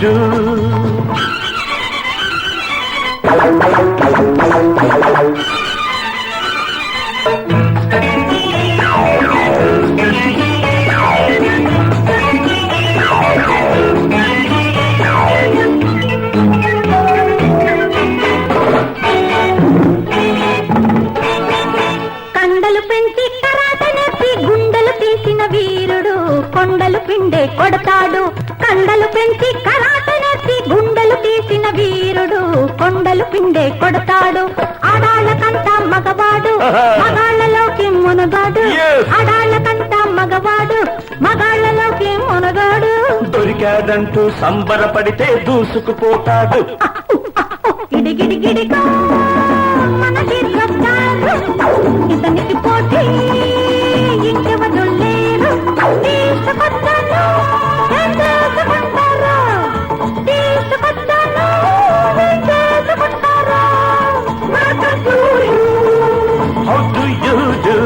do? కండలు పెంచి కరాట నేర్పి గుండెలు తీసిన వీరుడు కొండలు పిండే కొడతాడు. కండలు పెంచి కరాట నేర్పి గుండెలు తీసిన వీరుడు కొండలు పిండే కొడతాడు. ఆడాళ్ళకంతా మగవాడు మగాళ్ళలోకి మునగాడు. ఆడాళ్ళకంతా మగవాడు మగాళ్ళలోకి మునగాడు. దొరికాడంటూ సంబరపడితే దూసుకుపోతాడు. గిడిగిడిగిడిగా మనకి చెప్తాడు. ఇతనికి పోటీ ఇంకెవరు లేరు. తీసుకొస్తాను చేసుకుంటారు. తీసుకొస్తాను చేసుకుంటారు. How do you do?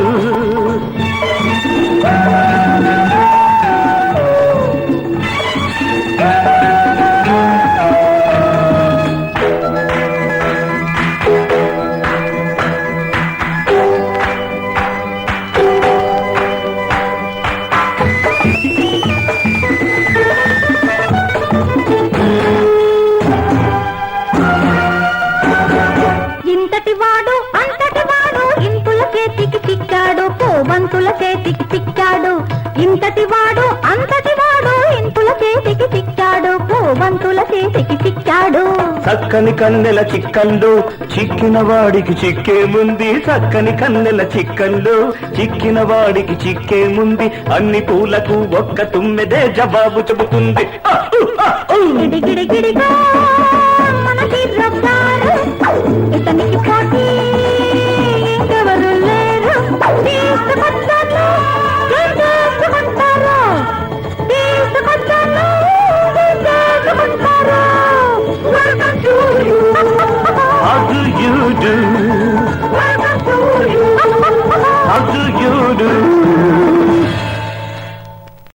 ఇంతటి వాడు అంతటి వాడు ఇంతుల చేతికి చిక్కాడు. పోబంతుల చేతికి చిక్కాడు. ఇంతటి వాడు అంతటి వాడు ఇంతుల చేతికి చిక్కాడు. పోబంతుల చేతికి చిక్కాడు. చక్కని కన్నెల చిక్కల్లో చిక్కిన వాడికి చిక్కేముంది. చక్కని కన్నెల చిక్కల్లో చిక్కిన వాడికి చిక్కేముంది. అన్ని పూలకు ఒక్క తుమ్మెదే జవాబు చెబుతుంది. గిడిగిడిగిడిగా మనకి రబ్బారు. ఇతనికి పోటీ ఇంకెవరు లేరు. తీసుకొస్తాను చేసుకుంటారు. తీసుకొస్తాను చేసుకుంటారు. How do you do?